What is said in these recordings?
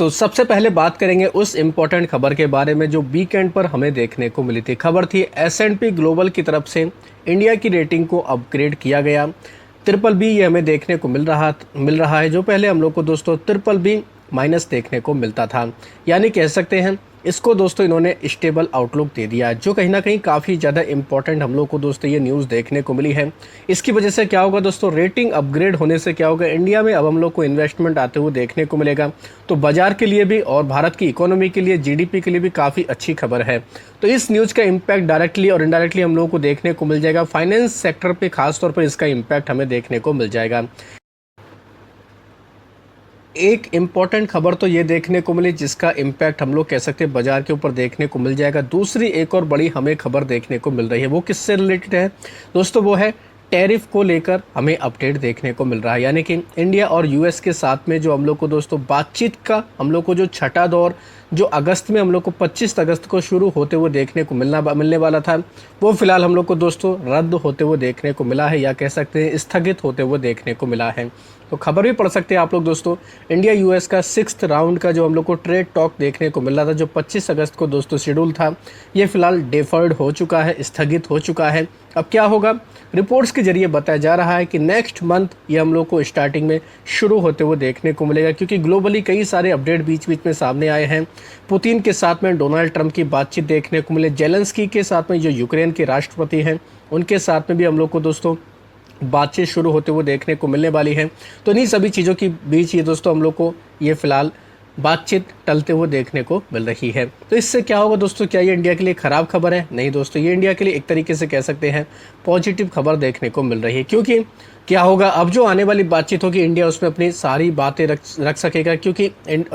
तो सबसे पहले बात करेंगे उस इम्पोर्टेंट खबर के बारे में जो वीकेंड पर हमें देखने को मिली थी। खबर थी S&P ग्लोबल की तरफ से इंडिया की रेटिंग को अपग्रेड किया गया। ट्रिपल बी ये हमें देखने को मिल रहा है, जो पहले हम लोग को दोस्तों ट्रिपल बी माइनस देखने को मिलता था। यानी कह सकते हैं इसको दोस्तों इन्होंने स्टेबल आउटलुक दे दिया है, जो कहीं ना कहीं काफ़ी ज़्यादा इंपॉर्टेंट हम लोग को दोस्तों ये न्यूज़ देखने को मिली है। इसकी वजह से क्या होगा दोस्तों, रेटिंग अपग्रेड होने से क्या होगा, इंडिया में अब हम लोग को इन्वेस्टमेंट आते हुए देखने को मिलेगा। तो बाजार के लिए भी और भारत की इकोनॉमी के लिए, जीडीपी के लिए भी काफ़ी अच्छी खबर है। तो इस न्यूज़ का इम्पैक्ट डायरेक्टली और इनडायरेक्टली हम लोग को देखने को मिल जाएगा। फाइनेंस सेक्टर पर खासतौर पर इसका इम्पैक्ट हमें देखने को मिल जाएगा। एक इम्पॉर्टेंट खबर तो ये देखने को मिली जिसका इम्पैक्ट हम लोग कह सकते हैं बाजार के ऊपर देखने को मिल जाएगा। दूसरी एक और बड़ी हमें खबर देखने को मिल रही है, वो किससे रिलेटेड है दोस्तों, वो है टैरिफ को लेकर हमें अपडेट देखने को मिल रहा है। यानी कि इंडिया और यूएस के साथ में जो हम लोग को दोस्तों बातचीत का हम लोग को जो छठा दौर जो अगस्त में हम लोग को 25 अगस्त को शुरू होते हुए देखने को मिलने वाला था, वो फिलहाल हम लोग को दोस्तों रद्द होते हुए देखने को मिला है, या कह सकते हैं स्थगित होते हुए देखने को मिला है। तो खबर भी पढ़ सकते हैं आप लोग दोस्तों, इंडिया यूएस का 6th राउंड का जो हम लोग को ट्रेड टॉक देखने को मिल रहा था, जो 25 अगस्त को दोस्तों शेड्यूल था, ये फिलहाल डेफर्ड हो चुका है, स्थगित हो चुका है। अब क्या होगा, रिपोर्ट्स के जरिए बताया जा रहा है कि नेक्स्ट मंथ ये हम लोग को स्टार्टिंग में शुरू होते हुए देखने को मिलेगा, क्योंकि ग्लोबली कई सारे अपडेट बीच बीच में सामने आए हैं। पुतिन के साथ में डोनाल्ड ट्रंप की बातचीत देखने को मिले, जेलेंस्की के साथ में जो यूक्रेन के राष्ट्रपति हैं उनके साथ में भी हम लोग को दोस्तों बातचीत शुरू होते हुए देखने को मिलने वाली है। तो इन्हीं सभी चीज़ों के बीच ये दोस्तों हम लोग को ये फिलहाल बातचीत टलते हुए देखने को मिल रही है। तो इससे क्या होगा दोस्तों, क्या ये इंडिया के लिए ख़राब खबर है? नहीं दोस्तों, ये इंडिया के लिए एक तरीके से कह सकते हैं पॉजिटिव खबर देखने को मिल रही है। क्योंकि क्या होगा, अब जो आने वाली बातचीत होगी इंडिया उसमें अपनी सारी बातें रख सकेगा, क्योंकि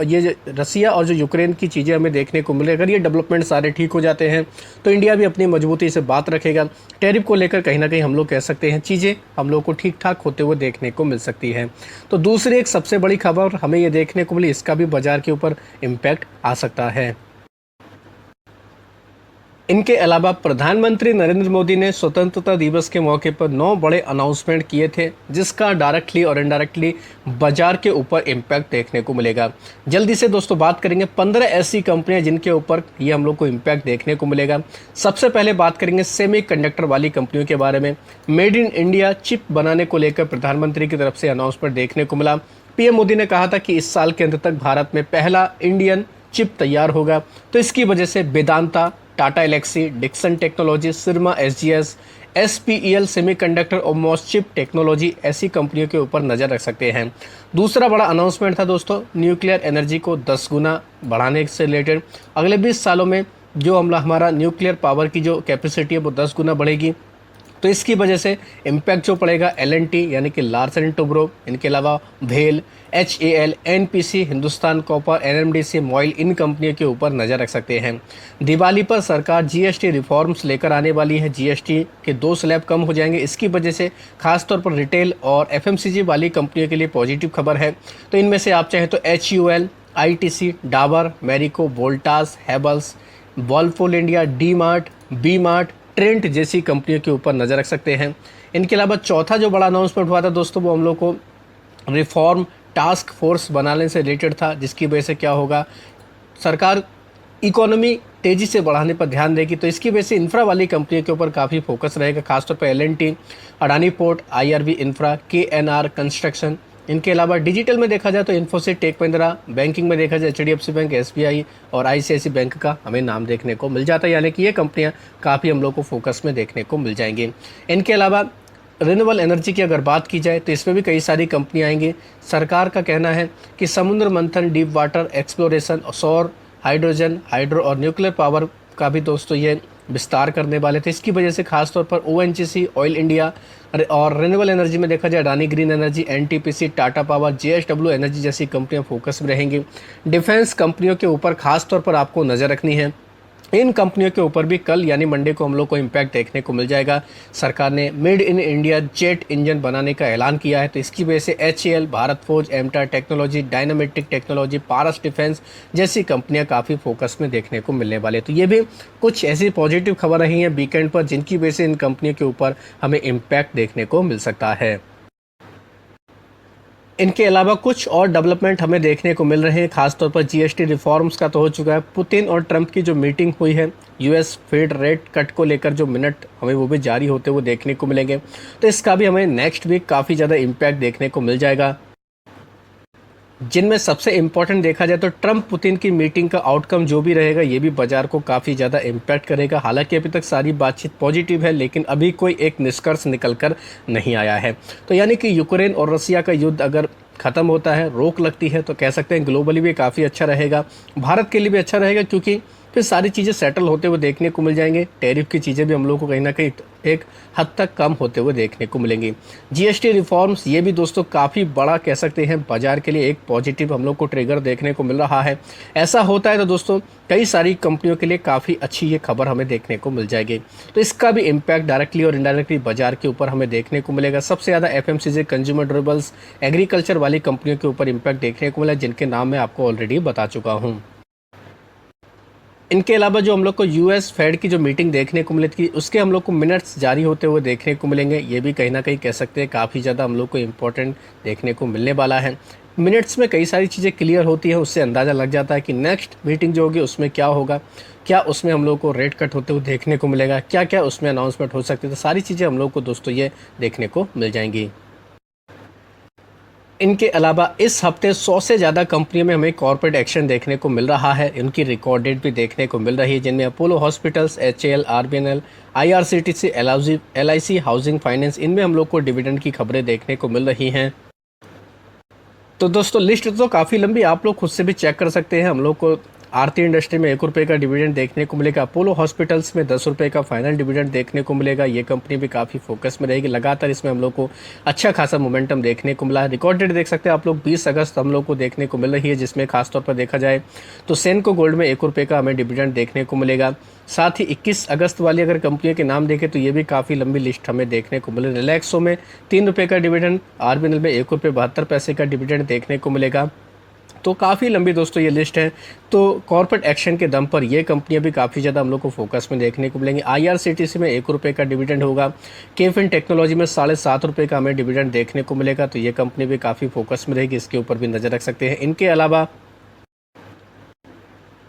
ये रसिया और जो यूक्रेन की चीज़ें हमें देखने को मिले, अगर ये डेवलपमेंट सारे ठीक हो जाते हैं तो इंडिया भी अपनी मजबूती से बात रखेगा। टैरिफ को लेकर कहीं ना कहीं हम लोग कह सकते हैं चीज़ें हम लोग को ठीक ठाक होते हुए देखने को मिल सकती है। तो दूसरी एक सबसे बड़ी खबर हमें ये देखने को मिली, इसका भी बाजार के ऊपर इम्पैक्ट आ सकता है। इनके अलावा प्रधानमंत्री नरेंद्र मोदी ने स्वतंत्रता दिवस के मौके पर 9 बड़े अनाउंसमेंट किए थे, जिसका डायरेक्टली और इनडायरेक्टली बाजार के ऊपर इम्पैक्ट देखने को मिलेगा। जल्दी से दोस्तों बात करेंगे 15 ऐसी कंपनियां जिनके ऊपर ये हम लोग को इम्पैक्ट देखने को मिलेगा। सबसे पहले बात करेंगे सेमीकंडक्टर वाली कंपनियों के बारे में। मेड इन इंडिया चिप बनाने को लेकर प्रधानमंत्री की तरफ से अनाउंसमेंट देखने को मिला। पीएम मोदी ने कहा था कि इस साल के अंत तक भारत में पहला इंडियन चिप तैयार होगा। तो इसकी वजह से Vedanta, Tata Elxsi, Dixon technology, Syrma SGS, SPEL semiconductor और मॉसचिप टेक्नोलॉजी ऐसी कंपनियों के ऊपर नज़र रख सकते हैं। दूसरा बड़ा अनाउंसमेंट था दोस्तों न्यूक्लियर एनर्जी को 10 गुना बढ़ाने से रिलेटेड। अगले 20 सालों में जो हमारा न्यूक्लियर पावर की जो कैपेसिटी है वो 10 गुना बढ़ेगी। तो इसकी वजह से इम्पैक्ट जो पड़ेगा L&T यानी कि लार्सन एंड टुब्रो, इनके अलावा भेल, HAL, NPC, Hindustan copper, NMDC, MOIL, इन कंपनियों के ऊपर नज़र रख सकते हैं। दिवाली पर सरकार GST रिफॉर्म्स लेकर आने वाली है। GST के 2 स्लैब कम हो जाएंगे। इसकी वजह से खासतौर पर रिटेल और FMCG वाली कंपनियों के लिए पॉजिटिव खबर है। तो इनमें से आप चाहें तो HUL, ITC, Dabur, Marico, Voltas, Havells, Whirlpool India, D Mart, B Mart, Trent जैसी कंपनियों के ऊपर नज़र रख सकते हैं। इनके अलावा चौथा जो बड़ा अनाउंसमेंट हुआ था दोस्तों, वो हम लोग को रिफॉर्म टास्क फोर्स बनाने से रिलेटेड था, जिसकी वजह से क्या होगा, सरकार इकोनॉमी तेज़ी से बढ़ाने पर ध्यान देगी। तो इसकी वजह से इंफ्रा वाली कंपनियों के ऊपर काफ़ी फोकस रहेगा, खासतौर पर L&T, Adani port, IRB infra, KNR construction. इनके अलावा डिजिटल में देखा जाए तो इन्फोसिस, टेक महिंद्रा, बैंकिंग में देखा जाए HDFC बैंक, SBI और ICICI बैंक का हमें नाम देखने को मिल जाता है। यानी कि ये कंपनियां काफ़ी हम लोग को फोकस में देखने को मिल जाएंगी। इनके अलावा रिन्यूएबल एनर्जी की अगर बात की जाए तो इसमें भी कई सारी कंपनियां आएंगी। सरकार का कहना है कि समुद्र मंथन, डीप वाटर एक्सप्लोरेशन, सौर, हाइड्रोजन, हाइड्रो और न्यूक्लियर पावर का भी दोस्तों ये विस्तार करने वाले थे। इसकी वजह से खासतौर पर ONGC, ऑयल इंडिया और रिन्यूएबल एनर्जी में देखा जाए Adani green energy, NTPC, Tata power, JSW energy जैसी कंपनियां फोकस में रहेंगी। डिफेंस कंपनियों के ऊपर खासतौर पर आपको नज़र रखनी है। इन कंपनियों के ऊपर भी कल यानी मंडे को हम लोग को इम्पैक्ट देखने को मिल जाएगा। सरकार ने made in India jet engine बनाने का ऐलान किया है। तो इसकी वजह से HAL, Bharat forge, MTAR technology, Dynamatic technology, Paras defence जैसी कंपनियां काफ़ी फोकस में देखने को मिलने वाले। तो ये भी कुछ ऐसी पॉजिटिव खबर रही हैं वीकेंड पर, जिनकी वजह से इन कंपनियों के ऊपर हमें इम्पैक्ट देखने को मिल सकता है। इनके अलावा कुछ और डेवलपमेंट हमें देखने को मिल रहे हैं, खासतौर पर जीएसटी रिफॉर्म्स का तो हो चुका है। पुतिन और ट्रंप की जो मीटिंग हुई है, यूएस फेड रेट कट को लेकर जो मिनट हमें वो भी जारी होते हुए देखने को मिलेंगे, तो इसका भी हमें नेक्स्ट वीक काफ़ी ज़्यादा इम्पैक्ट देखने को मिल जाएगा। जिनमें सबसे इम्पोर्टेंट देखा जाए तो ट्रंप पुतिन की मीटिंग का आउटकम जो भी रहेगा, ये भी बाजार को काफ़ी ज़्यादा इम्पैक्ट करेगा। हालांकि अभी तक सारी बातचीत पॉजिटिव है, लेकिन अभी कोई एक निष्कर्ष निकल कर नहीं आया है। तो यानी कि यूक्रेन और रसिया का युद्ध अगर ख़त्म होता है, रोक लगती है, तो कह सकते हैं ग्लोबली भी काफ़ी अच्छा रहेगा, भारत के लिए भी अच्छा रहेगा, क्योंकि फिर सारी चीज़ें सेटल होते हुए देखने को मिल जाएंगे। टैरिफ की चीज़ें भी हम लोग को कहीं ना कहीं एक हद तक कम होते हुए देखने को मिलेंगी। जीएसटी रिफॉर्म्स ये भी दोस्तों काफ़ी बड़ा कह सकते हैं बाजार के लिए एक पॉजिटिव हम लोग को ट्रिगर देखने को मिल रहा है। ऐसा होता है तो दोस्तों कई सारी कंपनियों के लिए काफ़ी अच्छी ये खबर हमें देखने को मिल जाएगी। तो इसका भी इम्पैक्ट डायरेक्टली और इनडायरेक्टली बाजार के ऊपर हमें देखने को मिलेगा। सबसे ज़्यादा एफएमसीजी, कंज्यूमर ड्यूरेबल्स, एग्रीकल्चर वाली कंपनियों के ऊपर इम्पैक्ट देखने को मिला, जिनके नाम मैं आपको ऑलरेडी बता चुका हूँ। इनके अलावा जो हम लोग को यूएस फेड की जो मीटिंग देखने को मिली थी, उसके हम लोग को मिनट्स जारी होते हुए देखने को मिलेंगे। ये भी कहीं ना कहीं कह सकते हैं काफ़ी ज़्यादा हम लोग को इम्पोर्टेंट देखने को मिलने वाला है। मिनट्स में कई सारी चीज़ें क्लियर होती हैं, उससे अंदाज़ा लग जाता है कि नेक्स्ट मीटिंग जो होगी उसमें क्या होगा, क्या उसमें हम लोग को रेट कट होते हुए देखने को मिलेगा, क्या क्या उसमें अनाउंसमेंट हो सकती है। तो सारी चीज़ें हम लोग को दोस्तों ये देखने को मिल जाएंगी। इनके अलावा इस हफ्ते 100 से ज़्यादा कंपनियों में हमें कॉर्पोरेट एक्शन देखने को मिल रहा है। इनकी रिकॉर्ड डेट भी देखने को मिल रही है, जिनमें Apollo hospitals, HAL, RBNL, IRCTC, LIC housing finance, इनमें हम लोग को डिविडेंड की खबरें देखने को मिल रही हैं। तो दोस्तों लिस्ट तो काफ़ी लंबी, आप लोग खुद से भी चेक कर सकते हैं। हम लोग को आरती इंडस्ट्री में 1 रुपये का डिविडेंड देखने को मिलेगा। अपोलो हॉस्पिटल्स में 10 रुपये का फाइनल डिविडेंड देखने को मिलेगा। ये कंपनी भी काफ़ी फोकस में रहेगी, लगातार इसमें हम लोग को अच्छा खासा मोमेंटम देखने को मिला है। रिकॉर्ड डेट देख सकते हैं आप लोग 20 अगस्त हम लोग को देखने को मिल रही है, जिसमें खासतौर पर देखा जाए तो सेनको गोल्ड में 1 रुपये का हमें डिविडेंड देखने को मिलेगा। साथ ही 21 अगस्त वाली अगर कंपनियों के नाम देखें तो ये भी काफ़ी लंबी लिस्ट हमें देखने को मिले। रिलैक्सो में 3 रुपये का डिविडेंड, आरबीएनएल में 1 रुपये 72 पैसे का डिविडेंड देखने को मिलेगा। तो काफ़ी लंबी दोस्तों ये लिस्ट है। तो कॉर्पोरेट एक्शन के दम पर ये कंपनियां भी काफ़ी ज़्यादा हम लोग को फोकस में देखने को मिलेंगी। आईआरसीटीसी में 1 रुपये का डिविडेंड होगा। केफिन टेक्नोलॉजी में 7.5 रुपये का हमें डिविडेंड देखने को मिलेगा। तो ये कंपनी भी काफ़ी फोकस में रहेगी, इसके ऊपर भी नज़र रख सकते हैं। इनके अलावा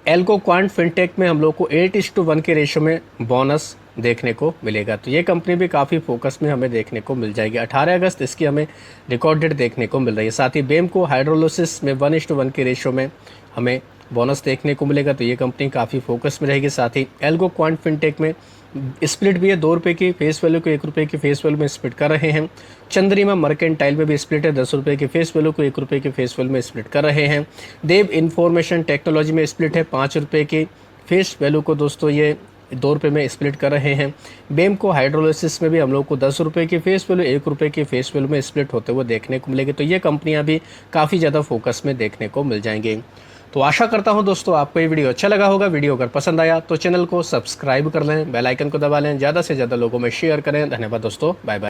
एल्को क्वांट फिनटेक में हम लोग को 8:1 के रेशो में बोनस देखने को मिलेगा। तो ये कंपनी भी काफ़ी फोकस में हमें देखने को मिल जाएगी। 18 अगस्त इसकी हमें रिकॉर्ड डेट देखने को मिल रही है। साथ ही बेमको हाइड्रोलिसिस में 1:1 के रेशो में हमें बोनस देखने को मिलेगा। तो ये कंपनी काफ़ी फोकस में रहेगी। साथ ही एल्गो क्वांट फिनटेक में स्प्लिट भी है, 2 रुपये की फेस वैल्यू को 1 रुपये की फेस वैल्यू में स्प्लिट कर रहे हैं। चंद्रिमा मर्केंटाइल में भी स्प्लिट है, 10 रुपये की फेस वैल्यू को 1 रुपये की फेस वैल्यू में स्प्लिट कर रहे हैं। देव इंफॉर्मेशन टेक्नोलॉजी में स्प्लिट है, 5 रुपये की फेस वैल्यू को दोस्तों ये 2 रुपये में स्प्लिट कर रहे हैं। बेमको हाइड्रोलिसिस में भी हम लोग को 10 रुपये की फेस वैल्यू 1 रुपये की फेस वैल्यू में स्प्लिट होते हुए देखने को मिलेगी। तो ये कंपनियां भी काफ़ी ज़्यादा फोकस में देखने को मिल जाएंगी। तो आशा करता हूं दोस्तों आपको ये वीडियो अच्छा लगा होगा। वीडियो अगर पसंद आया तो चैनल को सब्सक्राइब कर लें, बेल आइकन को दबा लें, ज़्यादा से ज़्यादा लोगों में शेयर करें। धन्यवाद दोस्तों, बाय बाय।